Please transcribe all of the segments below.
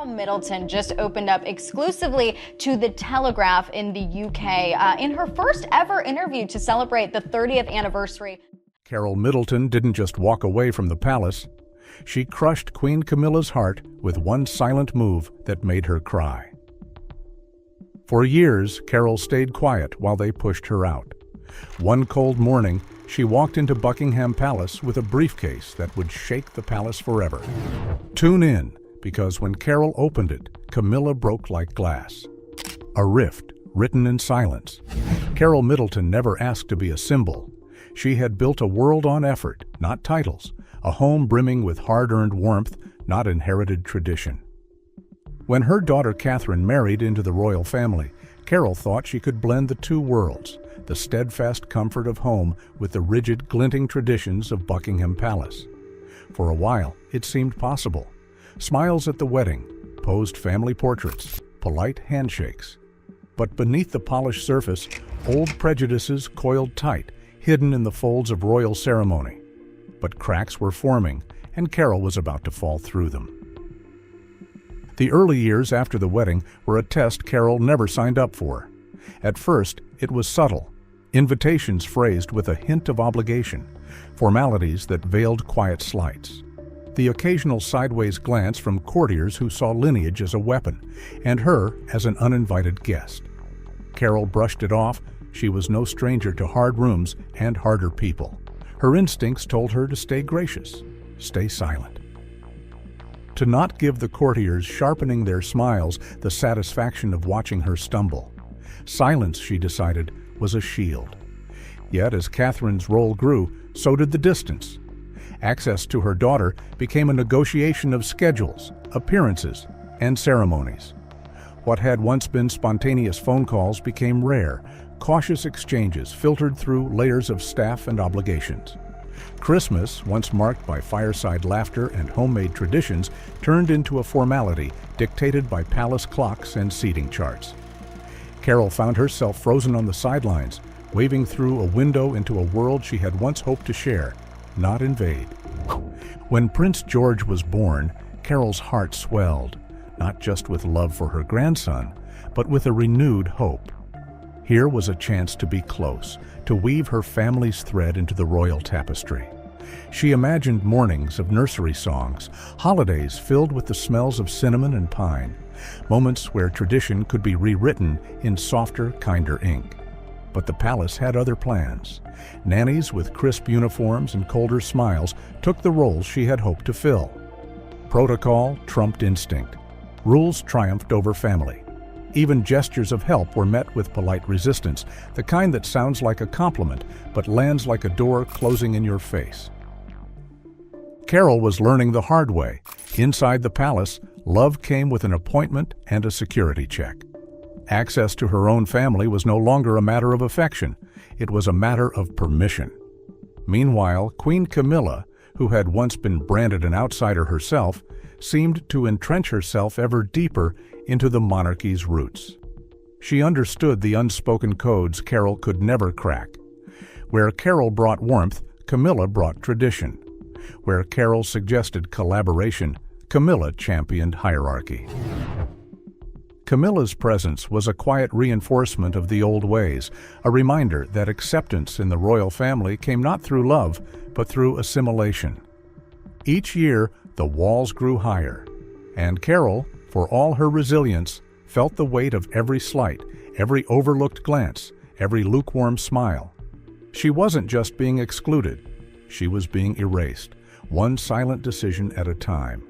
Carole Middleton just opened up exclusively to The Telegraph in the UK in her first ever interview to celebrate the 30th anniversary. Carole Middleton didn't just walk away from the palace. She crushed Queen Camilla's heart with one silent move that made her cry. For years, Carole stayed quiet while they pushed her out. One cold morning, she walked into Buckingham Palace with a briefcase that would shake the palace forever. Tune in, because when Carole opened it, Camilla broke like glass. A rift written in silence. Carole Middleton never asked to be a symbol. She had built a world on effort, not titles, a home brimming with hard-earned warmth, not inherited tradition. When her daughter Catherine married into the royal family, Carole thought she could blend the two worlds, the steadfast comfort of home with the rigid, glinting traditions of Buckingham Palace. For a while, it seemed possible. Smiles at the wedding, posed family portraits, polite handshakes. But beneath the polished surface, old prejudices coiled tight, hidden in the folds of royal ceremony. But cracks were forming, and Carole was about to fall through them. The early years after the wedding were a test Carole never signed up for. At first, it was subtle, invitations phrased with a hint of obligation, formalities that veiled quiet slights. The occasional sideways glance from courtiers who saw lineage as a weapon, and her as an uninvited guest. Carole brushed it off. She was no stranger to hard rooms and harder people. Her instincts told her to stay gracious, stay silent. To not give the courtiers sharpening their smiles the satisfaction of watching her stumble. Silence, she decided, was a shield. Yet as Catherine's role grew, so did the distance. Access to her daughter became a negotiation of schedules, appearances, and ceremonies. What had once been spontaneous phone calls became rare, cautious exchanges filtered through layers of staff and obligations. Christmas, once marked by fireside laughter and homemade traditions, turned into a formality dictated by palace clocks and seating charts. Carole found herself frozen on the sidelines, waving through a window into a world she had once hoped to share, not invade. When Prince George was born, Carole's heart swelled, not just with love for her grandson, but with a renewed hope. Here was a chance to be close, to weave her family's thread into the royal tapestry. She imagined mornings of nursery songs, holidays filled with the smells of cinnamon and pine, moments where tradition could be rewritten in softer, kinder ink. But the palace had other plans. Nannies with crisp uniforms and colder smiles took the roles she had hoped to fill. Protocol trumped instinct. Rules triumphed over family. Even gestures of help were met with polite resistance, the kind that sounds like a compliment but lands like a door closing in your face. Carole was learning the hard way. Inside the palace, love came with an appointment and a security check. Access to her own family was no longer a matter of affection. It was a matter of permission. Meanwhile, Queen Camilla, who had once been branded an outsider herself, seemed to entrench herself ever deeper into the monarchy's roots. She understood the unspoken codes Carole could never crack. Where Carole brought warmth, Camilla brought tradition. Where Carole suggested collaboration, Camilla championed hierarchy. Camilla's presence was a quiet reinforcement of the old ways, a reminder that acceptance in the royal family came not through love, but through assimilation. Each year, the walls grew higher, and Carole, for all her resilience, felt the weight of every slight, every overlooked glance, every lukewarm smile. She wasn't just being excluded, she was being erased, one silent decision at a time.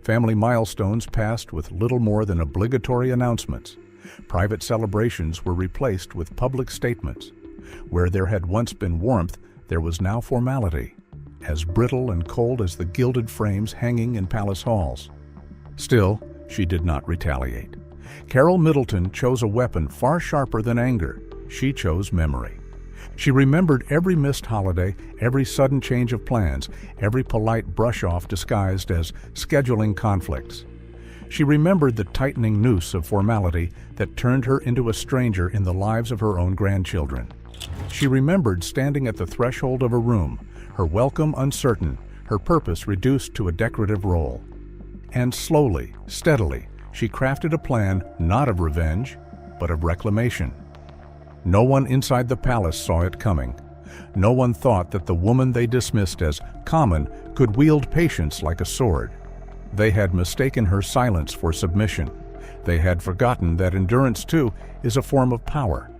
Family milestones passed with little more than obligatory announcements. Private celebrations were replaced with public statements. Where there had once been warmth, there was now formality, as brittle and cold as the gilded frames hanging in palace halls. Still, she did not retaliate. Carole Middleton chose a weapon far sharper than anger. She chose memory. She remembered every missed holiday, every sudden change of plans, every polite brush-off disguised as scheduling conflicts. She remembered the tightening noose of formality that turned her into a stranger in the lives of her own grandchildren. She remembered standing at the threshold of a room, her welcome uncertain, her purpose reduced to a decorative role. And slowly, steadily, she crafted a plan not of revenge, but of reclamation. No one inside the palace saw it coming. No one thought that the woman they dismissed as common could wield patience like a sword. They had mistaken her silence for submission. They had forgotten that endurance, too, is a form of power.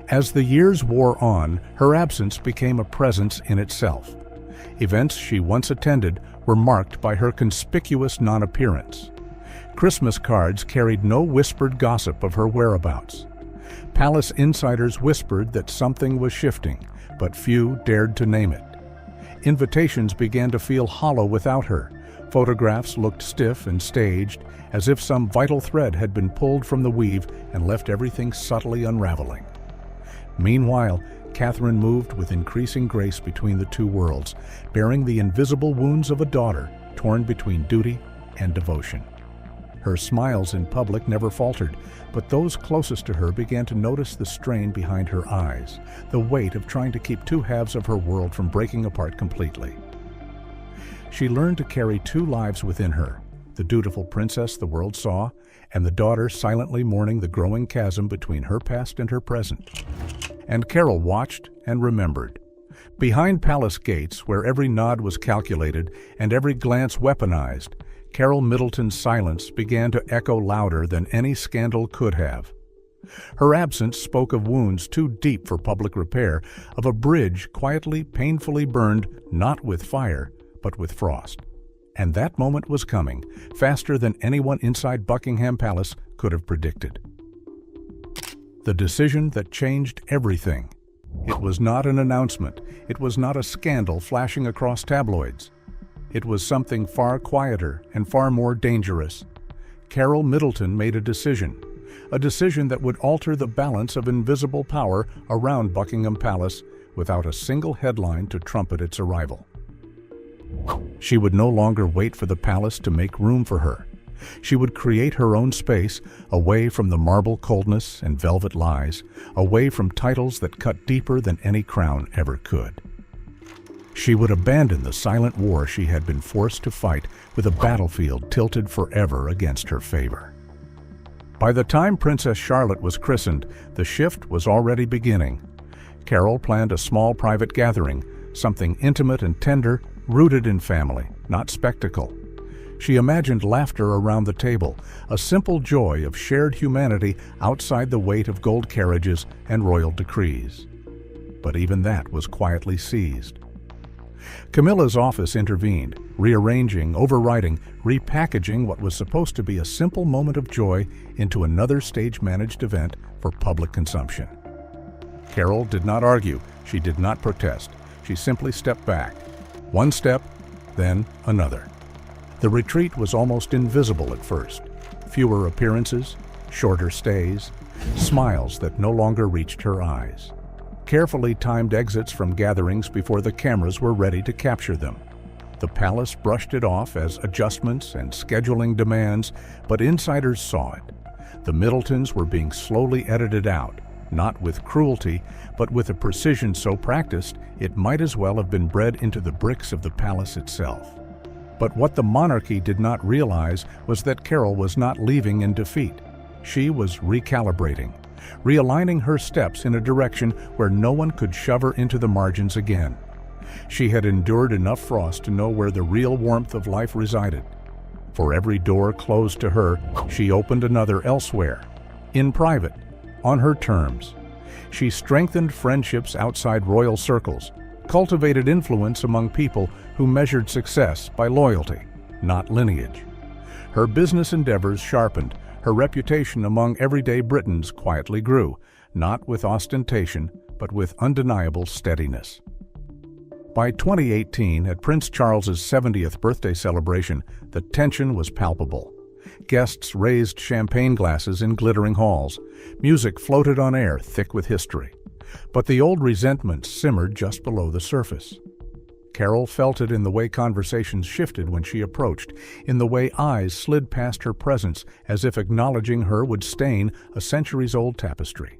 As the years wore on, her absence became a presence in itself. Events she once attended were marked by her conspicuous non-appearance. Christmas cards carried no whispered gossip of her whereabouts. Palace insiders whispered that something was shifting, but few dared to name it. Invitations began to feel hollow without her. Photographs looked stiff and staged, as if some vital thread had been pulled from the weave and left everything subtly unraveling. Meanwhile, Catherine moved with increasing grace between the two worlds, bearing the invisible wounds of a daughter torn between duty and devotion. Her smiles in public never faltered, but those closest to her began to notice the strain behind her eyes, the weight of trying to keep two halves of her world from breaking apart completely. She learned to carry two lives within her, the dutiful princess the world saw, and the daughter silently mourning the growing chasm between her past and her present. And Carole watched and remembered. Behind palace gates, where every nod was calculated and every glance weaponized, Carole Middleton's silence began to echo louder than any scandal could have. Her absence spoke of wounds too deep for public repair, of a bridge quietly, painfully burned, not with fire, but with frost. And that moment was coming, faster than anyone inside Buckingham Palace could have predicted. The decision that changed everything. It was not an announcement. It was not a scandal flashing across tabloids. It was something far quieter and far more dangerous. Carole Middleton made a decision that would alter the balance of invisible power around Buckingham Palace without a single headline to trumpet its arrival. She would no longer wait for the palace to make room for her. She would create her own space, away from the marble coldness and velvet lies, away from titles that cut deeper than any crown ever could. She would abandon the silent war she had been forced to fight with a battlefield tilted forever against her favor. By the time Princess Charlotte was christened, the shift was already beginning. Carole planned a small private gathering, something intimate and tender, rooted in family, not spectacle. She imagined laughter around the table, a simple joy of shared humanity outside the weight of gold carriages and royal decrees. But even that was quietly seized. Camilla's office intervened, rearranging, overriding, repackaging what was supposed to be a simple moment of joy into another stage-managed event for public consumption. Carole did not argue. She did not protest. She simply stepped back. One step, then another. The retreat was almost invisible at first. Fewer appearances, shorter stays, smiles that no longer reached her eyes. Carefully timed exits from gatherings before the cameras were ready to capture them. The palace brushed it off as adjustments and scheduling demands, but insiders saw it. The Middletons were being slowly edited out, not with cruelty, but with a precision so practiced it might as well have been bred into the bricks of the palace itself. But what the monarchy did not realize was that Carole was not leaving in defeat. She was recalibrating, realigning her steps in a direction where no one could shove her into the margins again. She had endured enough frost to know where the real warmth of life resided. For every door closed to her, she opened another elsewhere, in private, on her terms. She strengthened friendships outside royal circles, cultivated influence among people who measured success by loyalty, not lineage. Her business endeavors sharpened. Her reputation among everyday Britons quietly grew, not with ostentation, but with undeniable steadiness. By 2018, at Prince Charles's 70th birthday celebration, the tension was palpable. Guests raised champagne glasses in glittering halls. Music floated on air thick with history. But the old resentment simmered just below the surface. Carole felt it in the way conversations shifted when she approached, in the way eyes slid past her presence as if acknowledging her would stain a centuries-old tapestry.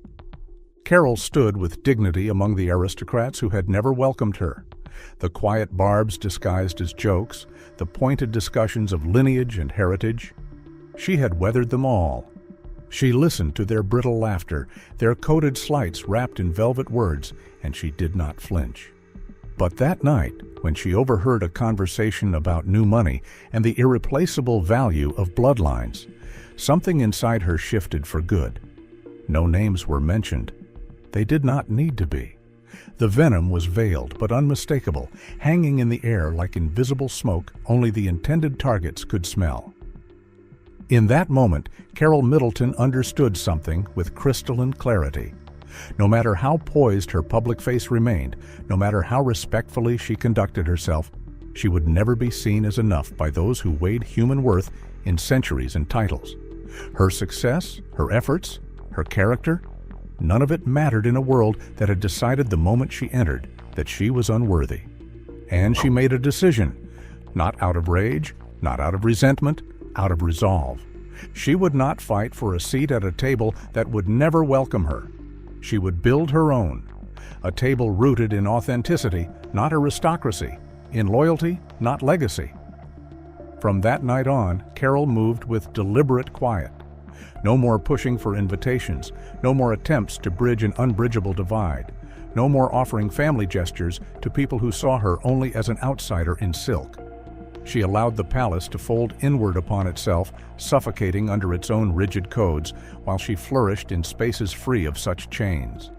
Carole stood with dignity among the aristocrats who had never welcomed her. The quiet barbs disguised as jokes, the pointed discussions of lineage and heritage. She had weathered them all. She listened to their brittle laughter, their coded slights wrapped in velvet words, and she did not flinch. But that night, when she overheard a conversation about new money and the irreplaceable value of bloodlines, something inside her shifted for good. No names were mentioned. They did not need to be. The venom was veiled but unmistakable, hanging in the air like invisible smoke only the intended targets could smell. In that moment, Carole Middleton understood something with crystalline clarity. No matter how poised her public face remained, no matter how respectfully she conducted herself, she would never be seen as enough by those who weighed human worth in centuries and titles. Her success, her efforts, her character, none of it mattered in a world that had decided the moment she entered that she was unworthy. And she made a decision, not out of rage, not out of resentment, out of resolve. She would not fight for a seat at a table that would never welcome her. She would build her own, a table rooted in authenticity, not aristocracy, in loyalty, not legacy. From that night on, Carole moved with deliberate quiet. No more pushing for invitations, no more attempts to bridge an unbridgeable divide, no more offering family gestures to people who saw her only as an outsider in silk. She allowed the palace to fold inward upon itself, suffocating under its own rigid codes, while she flourished in spaces free of such chains.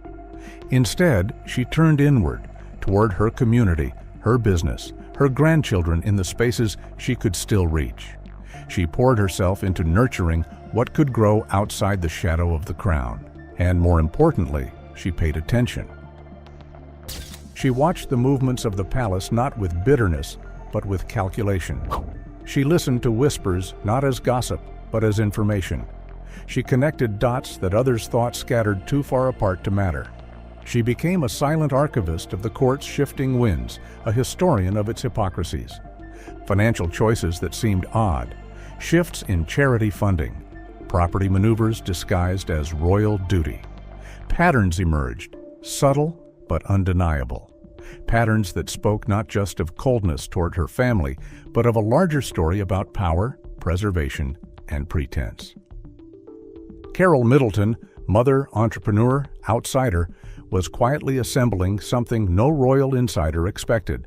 Instead, she turned inward, toward her community, her business, her grandchildren in the spaces she could still reach. She poured herself into nurturing what could grow outside the shadow of the crown. And more importantly, she paid attention. She watched the movements of the palace not with bitterness, but with calculation. She listened to whispers not as gossip, but as information. She connected dots that others thought scattered too far apart to matter. She became a silent archivist of the court's shifting winds, a historian of its hypocrisies. Financial choices that seemed odd, shifts in charity funding, property maneuvers disguised as royal duty. Patterns emerged, subtle but undeniable. Patterns that spoke not just of coldness toward her family, but of a larger story about power, preservation, and pretense. Carole Middleton, mother, entrepreneur, outsider, was quietly assembling something no royal insider expected: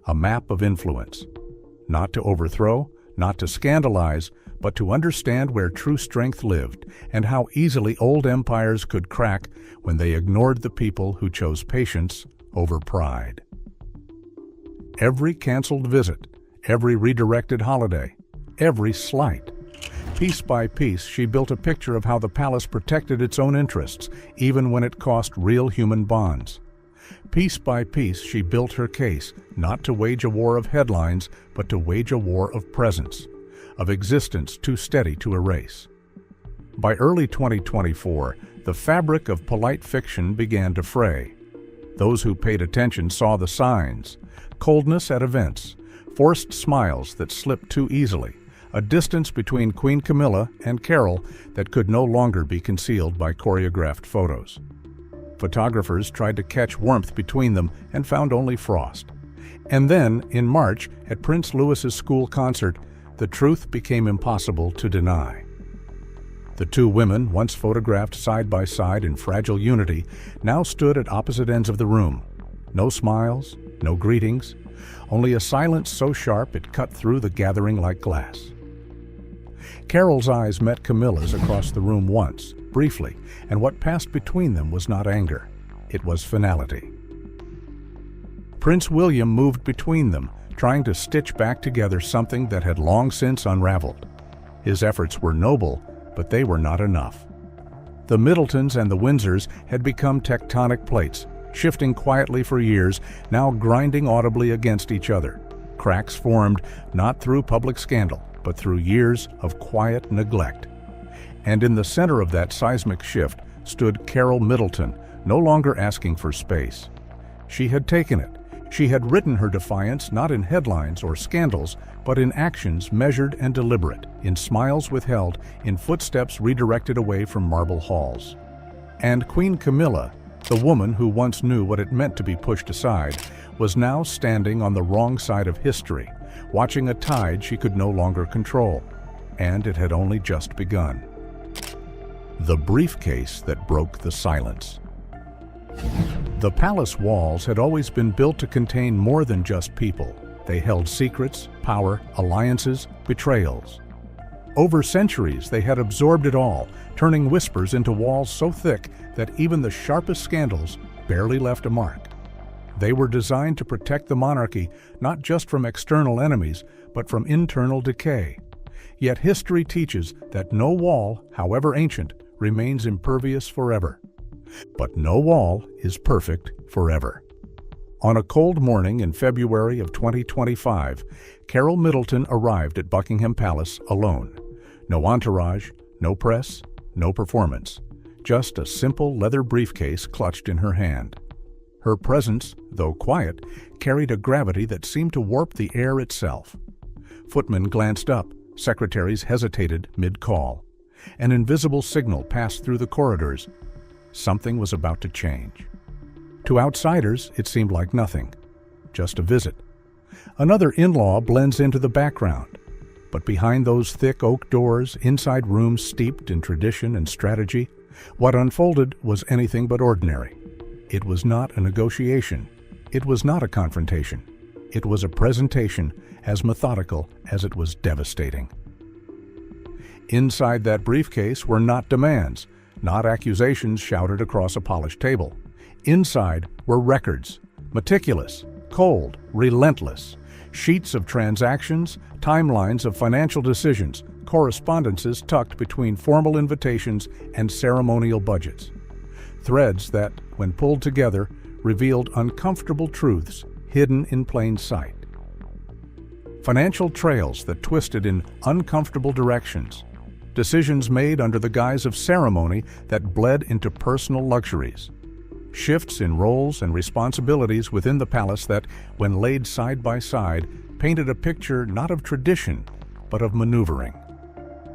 a map of influence. Not to overthrow, not to scandalize, but to understand where true strength lived and how easily old empires could crack when they ignored the people who chose patience over pride. Every canceled visit, every redirected holiday, every slight. Piece by piece, she built a picture of how the palace protected its own interests, even when it cost real human bonds. Piece by piece, she built her case, not to wage a war of headlines, but to wage a war of presence, of existence too steady to erase. By early 2024, the fabric of polite fiction began to fray. Those who paid attention saw the signs: coldness at events, forced smiles that slipped too easily, a distance between Queen Camilla and Carole that could no longer be concealed by choreographed photos. Photographers tried to catch warmth between them and found only frost. And then, in March, at Prince Louis's school concert, the truth became impossible to deny. The two women, once photographed side by side in fragile unity, now stood at opposite ends of the room. No smiles, no greetings, only a silence so sharp it cut through the gathering like glass. Carole's eyes met Camilla's across the room once, briefly, and what passed between them was not anger. It was finality. Prince William moved between them, trying to stitch back together something that had long since unraveled. His efforts were noble, but they were not enough. The Middletons and the Windsors had become tectonic plates, shifting quietly for years, now grinding audibly against each other. Cracks formed not through public scandal, but through years of quiet neglect. And in the center of that seismic shift stood Carole Middleton, no longer asking for space. She had taken it. She had written her defiance not in headlines or scandals, but in actions measured and deliberate, in smiles withheld, in footsteps redirected away from marble halls. And Queen Camilla, The woman who once knew what it meant to be pushed aside was now standing on the wrong side of history, watching a tide she could no longer control. And it had only just begun. The briefcase that broke the silence. The palace walls had always been built to contain more than just people. They held secrets, power, alliances, betrayals. Over centuries, they had absorbed it all, turning whispers into walls so thick that even the sharpest scandals barely left a mark. They were designed to protect the monarchy not just from external enemies, but from internal decay. Yet history teaches that no wall, however ancient, remains impervious forever. But no wall is perfect forever. On a cold morning in February of 2025, Carole Middleton arrived at Buckingham Palace alone. No entourage, no press, no performance. Just a simple leather briefcase clutched in her hand. Her presence, though quiet, carried a gravity that seemed to warp the air itself. Footmen glanced up, secretaries hesitated mid-call. An invisible signal passed through the corridors. Something was about to change. To outsiders, it seemed like nothing, just a visit. Another in-law blends into the background. But behind those thick oak doors, inside rooms steeped in tradition and strategy, what unfolded was anything but ordinary. It was not a negotiation. It was not a confrontation. It was a presentation as methodical as it was devastating. Inside that briefcase were not demands, not accusations shouted across a polished table. Inside were records, meticulous, cold, relentless, sheets of transactions, timelines of financial decisions, correspondences tucked between formal invitations and ceremonial budgets. Threads that, when pulled together, revealed uncomfortable truths hidden in plain sight. Financial trails that twisted in uncomfortable directions. Decisions made under the guise of ceremony that bled into personal luxuries. Shifts in roles and responsibilities within the palace that, when laid side by side, painted a picture not of tradition, but of maneuvering.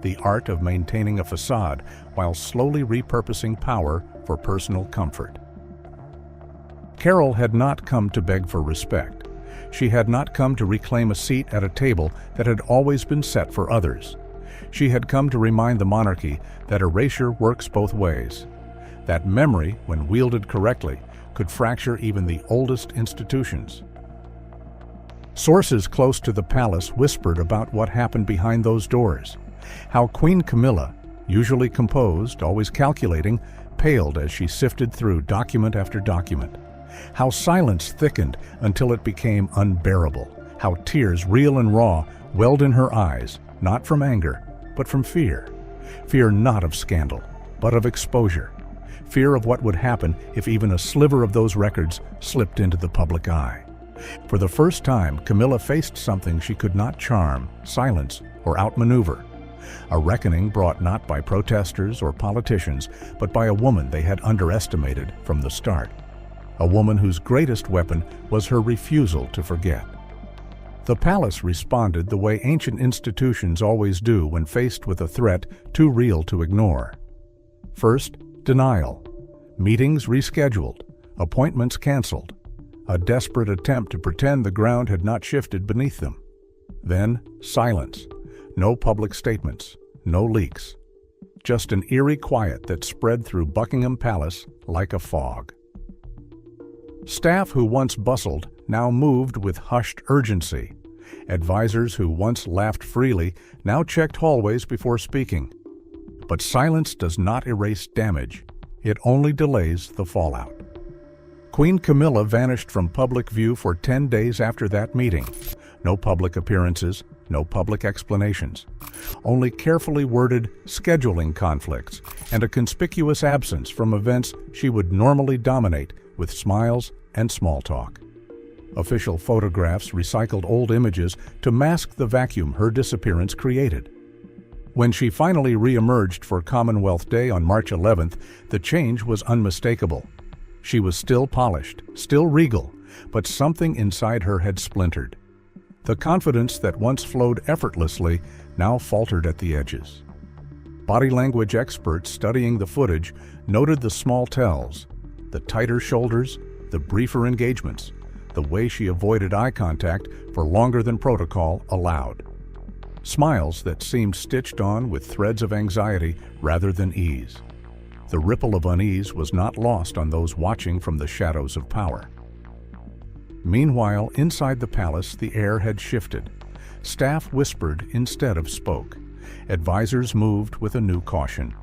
The art of maintaining a facade while slowly repurposing power for personal comfort. Carole had not come to beg for respect. She had not come to reclaim a seat at a table that had always been set for others. She had come to remind the monarchy that erasure works both ways. That memory, when wielded correctly, could fracture even the oldest institutions. Sources close to the palace whispered about what happened behind those doors. How Queen Camilla, usually composed, always calculating, paled as she sifted through document after document. How silence thickened until it became unbearable. How tears, real and raw, welled in her eyes, not from anger, but from fear. Fear not of scandal, but of exposure. Fear of what would happen if even a sliver of those records slipped into the public eye. For the first time, Camilla faced something she could not charm, silence, or outmaneuver. A reckoning brought not by protesters or politicians, but by a woman they had underestimated from the start. A woman whose greatest weapon was her refusal to forget. The palace responded the way ancient institutions always do when faced with a threat too real to ignore. First, denial. Meetings rescheduled. Appointments canceled. A desperate attempt to pretend the ground had not shifted beneath them. Then, silence. No public statements. No leaks. Just an eerie quiet that spread through Buckingham Palace like a fog. Staff who once bustled now moved with hushed urgency. Advisors who once laughed freely now checked hallways before speaking. But silence does not erase damage. It only delays the fallout. Queen Camilla vanished from public view for 10 days after that meeting. No public appearances, no public explanations. Only carefully worded scheduling conflicts and a conspicuous absence from events she would normally dominate with smiles and small talk. Official photographs recycled old images to mask the vacuum her disappearance created. When she finally re-emerged for Commonwealth Day on March 11th, the change was unmistakable. She was still polished, still regal, but something inside her had splintered. The confidence that once flowed effortlessly now faltered at the edges. Body language experts studying the footage noted the small tells: the tighter shoulders, the briefer engagements, the way she avoided eye contact for longer than protocol allowed. Smiles that seemed stitched on with threads of anxiety rather than ease. The ripple of unease was not lost on those watching from the shadows of power. Meanwhile, inside the palace, the air had shifted. Staff whispered instead of spoke. Advisors moved with a new caution.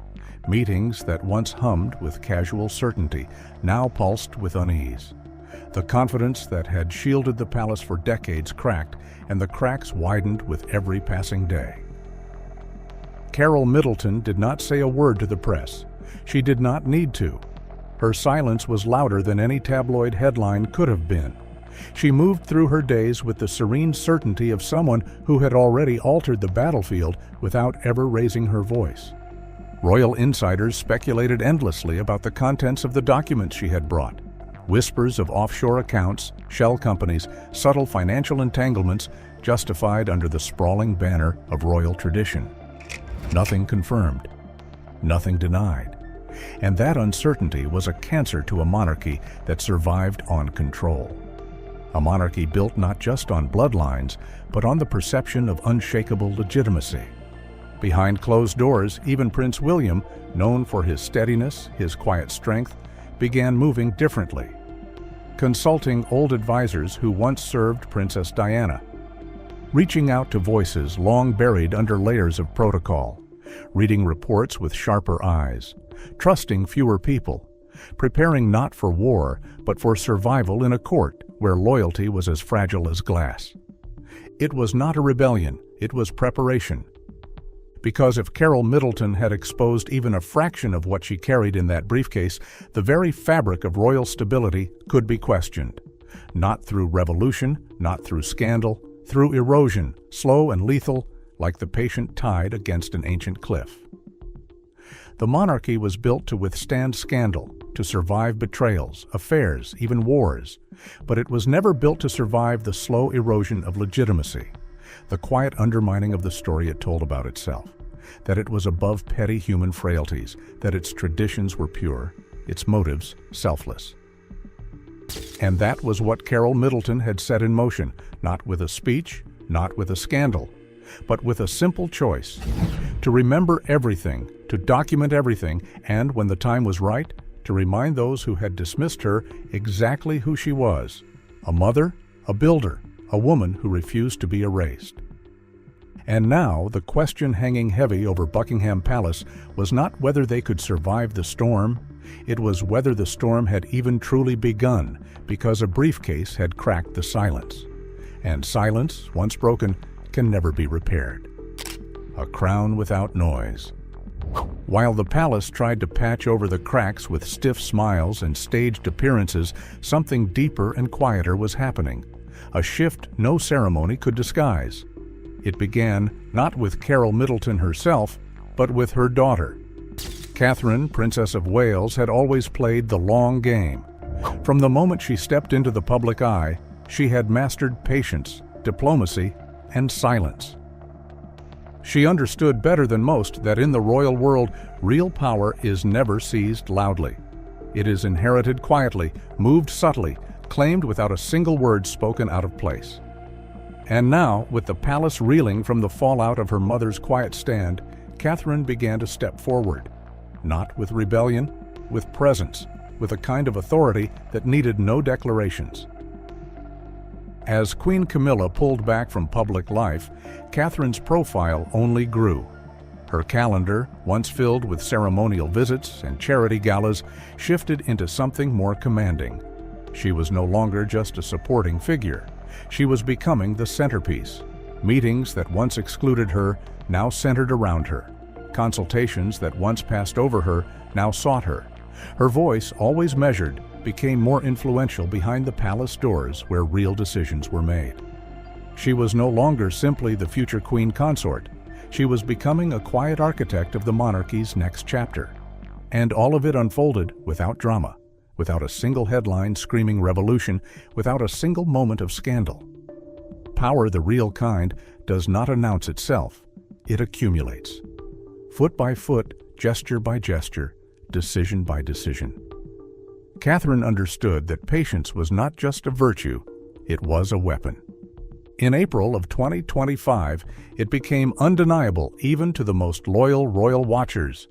Meetings that once hummed with casual certainty now pulsed with unease. The confidence that had shielded the palace for decades cracked, and the cracks widened with every passing day. Carole Middleton did not say a word to the press. She did not need to. Her silence was louder than any tabloid headline could have been. She moved through her days with the serene certainty of someone who had already altered the battlefield without ever raising her voice. Royal insiders speculated endlessly about the contents of the documents she had brought. Whispers of offshore accounts, shell companies, subtle financial entanglements justified under the sprawling banner of royal tradition. Nothing confirmed, nothing denied. And that uncertainty was a cancer to a monarchy that survived on control. A monarchy built not just on bloodlines, but on the perception of unshakable legitimacy. Behind closed doors, even Prince William, known for his steadiness, his quiet strength, began moving differently. Consulting old advisors who once served Princess Diana. Reaching out to voices long buried under layers of protocol. Reading reports with sharper eyes. Trusting fewer people. Preparing not for war, but for survival in a court where loyalty was as fragile as glass. It was not a rebellion, it was preparation. Because if Carole Middleton had exposed even a fraction of what she carried in that briefcase, the very fabric of royal stability could be questioned. Not through revolution, not through scandal, through erosion, slow and lethal, like the patient tide against an ancient cliff. The monarchy was built to withstand scandal, to survive betrayals, affairs, even wars, but it was never built to survive the slow erosion of legitimacy, the quiet undermining of the story it told about itself, that it was above petty human frailties, that its traditions were pure, its motives selfless. And that was what Carole Middleton had set in motion, not with a speech, not with a scandal, but with a simple choice: to remember everything, to document everything, and when the time was right, to remind those who had dismissed her exactly who she was: a mother, a builder, a woman who refused to be erased. And now the question hanging heavy over Buckingham Palace was not whether they could survive the storm, it was whether the storm had even truly begun, because a briefcase had cracked the silence. And silence, once broken, can never be repaired. A crown without noise. While the palace tried to patch over the cracks with stiff smiles and staged appearances, something deeper and quieter was happening. A shift no ceremony could disguise. It began not with Carole Middleton herself, but with her daughter. Catherine, Princess of Wales, had always played the long game. From the moment she stepped into the public eye, she had mastered patience, diplomacy, and silence. She understood better than most that in the royal world, real power is never seized loudly. It is inherited quietly, moved subtly, claimed without a single word spoken out of place. And now, with the palace reeling from the fallout of her mother's quiet stand, Catherine began to step forward. Not with rebellion, with presence, with a kind of authority that needed no declarations. As Queen Camilla pulled back from public life, Catherine's profile only grew. Her calendar, once filled with ceremonial visits and charity galas, shifted into something more commanding. She was no longer just a supporting figure. She was becoming the centerpiece. Meetings that once excluded her now centered around her. Consultations that once passed over her now sought her. Her voice, always measured, became more influential behind the palace doors where real decisions were made. She was no longer simply the future queen consort. She was becoming a quiet architect of the monarchy's next chapter. And all of it unfolded without drama, without a single headline screaming revolution, without a single moment of scandal. Power, the real kind, does not announce itself. It accumulates. Foot by foot, gesture by gesture, decision by decision. Catherine understood that patience was not just a virtue, it was a weapon. In April of 2025, it became undeniable even to the most loyal royal watchers.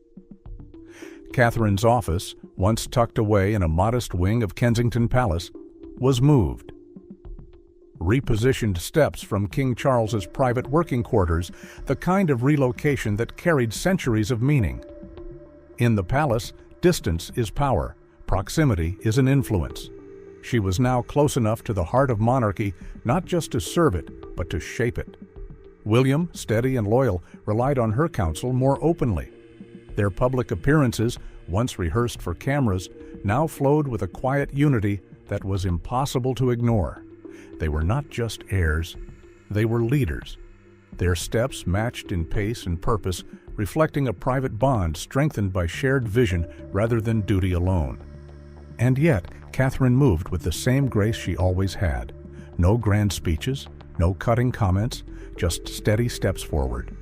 Catherine's office, once tucked away in a modest wing of Kensington Palace, was moved. Repositioned steps from King Charles's private working quarters, the kind of relocation that carried centuries of meaning. In the palace, distance is power, proximity is an influence. She was now close enough to the heart of monarchy not just to serve it, but to shape it. William, steady and loyal, relied on her counsel more openly. Their public appearances, once rehearsed for cameras, now flowed with a quiet unity that was impossible to ignore. They were not just heirs, they were leaders. Their steps matched in pace and purpose, reflecting a private bond strengthened by shared vision rather than duty alone. And yet, Catherine moved with the same grace she always had. No grand speeches, no cutting comments, just steady steps forward.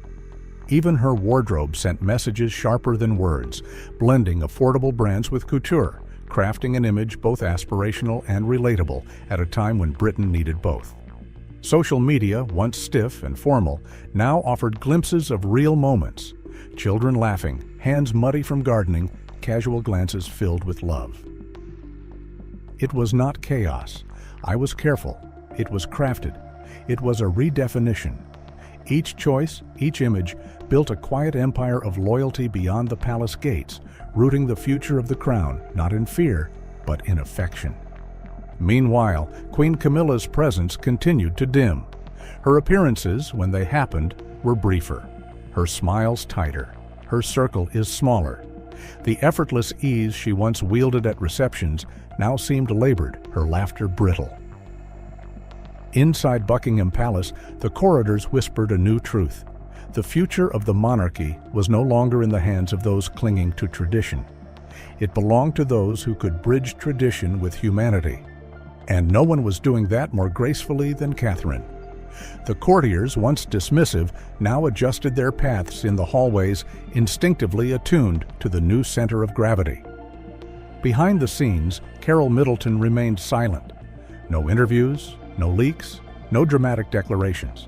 Even her wardrobe sent messages sharper than words, blending affordable brands with couture, crafting an image both aspirational and relatable at a time when Britain needed both. Social media, once stiff and formal, now offered glimpses of real moments. Children laughing, hands muddy from gardening, casual glances filled with love. It was not chaos. I was careful. It was crafted. It was a redefinition. Each choice, each image, built a quiet empire of loyalty beyond the palace gates, rooting the future of the crown, not in fear, but in affection. Meanwhile, Queen Camilla's presence continued to dim. Her appearances, when they happened, were briefer. Her smiles tighter. Her circle is smaller. The effortless ease she once wielded at receptions now seemed labored, her laughter brittle. Inside Buckingham Palace, the corridors whispered a new truth. The future of the monarchy was no longer in the hands of those clinging to tradition. It belonged to those who could bridge tradition with humanity. And no one was doing that more gracefully than Catherine. The courtiers, once dismissive, now adjusted their paths in the hallways, instinctively attuned to the new center of gravity. Behind the scenes, Carole Middleton remained silent. No interviews, no leaks, no dramatic declarations.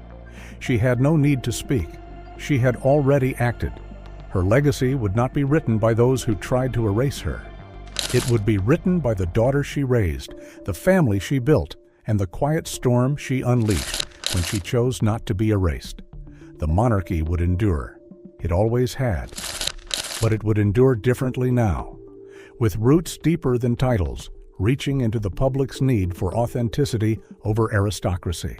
She had no need to speak. She had already acted. Her legacy would not be written by those who tried to erase her. It would be written by the daughter she raised, the family she built, and the quiet storm she unleashed when she chose not to be erased. The monarchy would endure. It always had. But it would endure differently now, with roots deeper than titles, reaching into the public's need for authenticity over aristocracy.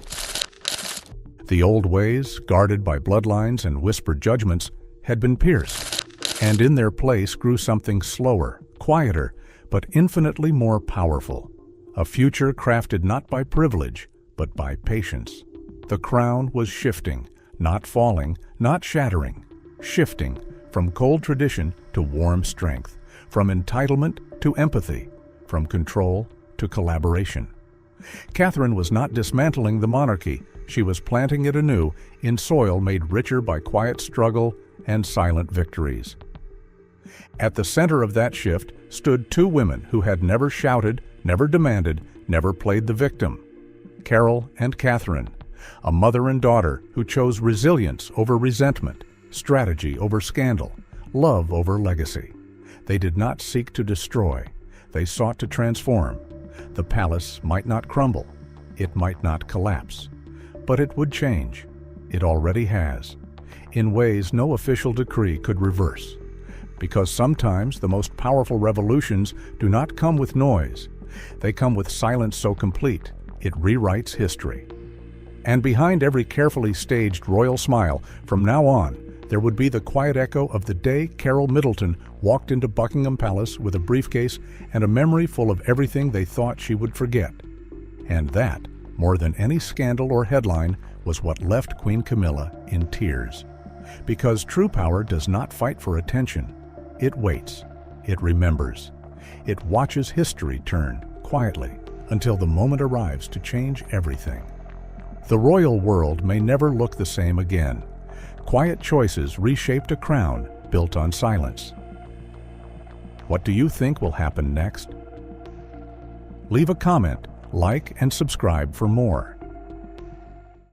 The old ways, guarded by bloodlines and whispered judgments, had been pierced, and in their place grew something slower, quieter, but infinitely more powerful. A future crafted not by privilege, but by patience. The crown was shifting, not falling, not shattering, shifting from cold tradition to warm strength, from entitlement to empathy, from control to collaboration. Catherine was not dismantling the monarchy, she was planting it anew in soil made richer by quiet struggle and silent victories. At the center of that shift stood two women who had never shouted, never demanded, never played the victim. Carole and Catherine, a mother and daughter who chose resilience over resentment, strategy over scandal, love over legacy. They did not seek to destroy. They sought to transform. The palace might not crumble. It might not collapse. But it would change. It already has, in ways no official decree could reverse. Because sometimes the most powerful revolutions do not come with noise. They come with silence so complete, it rewrites history. And behind every carefully staged royal smile, from now on, there would be the quiet echo of the day Carole Middleton walked into Buckingham Palace with a briefcase and a memory full of everything they thought she would forget. And that, more than any scandal or headline, was what left Queen Camilla in tears. Because true power does not fight for attention. It waits. It remembers. It watches history turn, quietly, until the moment arrives to change everything. The royal world may never look the same again. Quiet choices reshaped a crown built on silence. What do you think will happen next? Leave a comment, like, and subscribe for more.